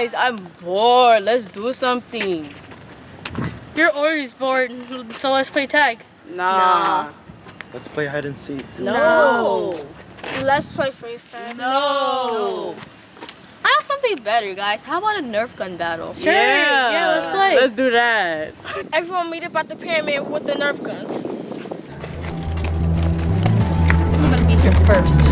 Guys, I'm bored. Let's do something. You're always bored, so let's play tag. Nah. Let's play hide and seek. No. Let's play freeze tag. No. I have something better, guys. How about a Nerf gun battle? Sure. Yeah, let's play. Let's do that. Everyone meet up at the pyramid with the Nerf guns. I'm gonna be here first.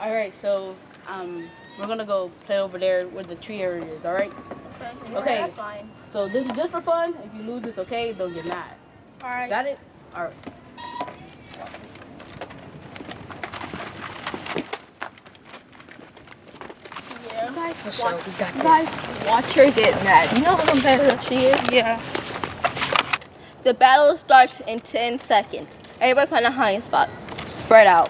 Alright, so we're gonna go play over there where the tree area is, alright? Okay. That's fine. So this is just for fun. If you lose, it's okay. Don't get mad. All right. Got it? Alright. Yeah. Guys, watch her get mad. You know how competitive she is? Yeah. The battle starts in 10 seconds. Everybody find a hiding spot. Spread out.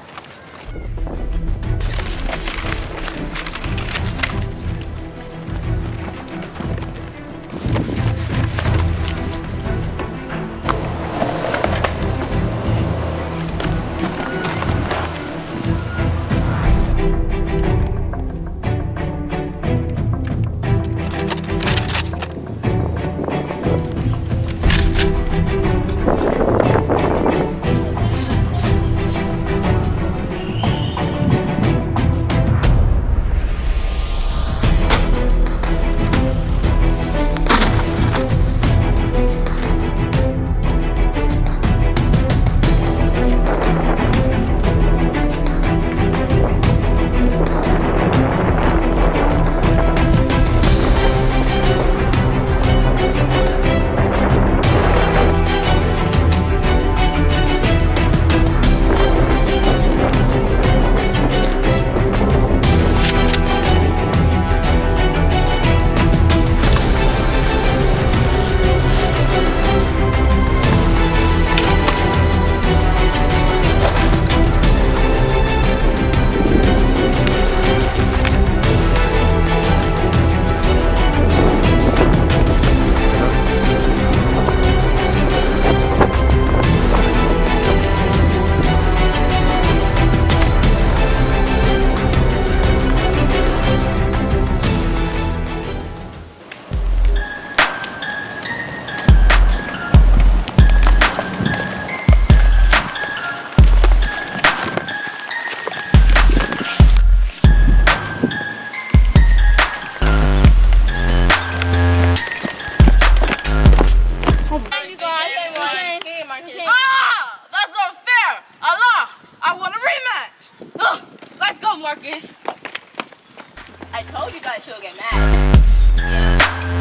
I told you guys she'll get mad.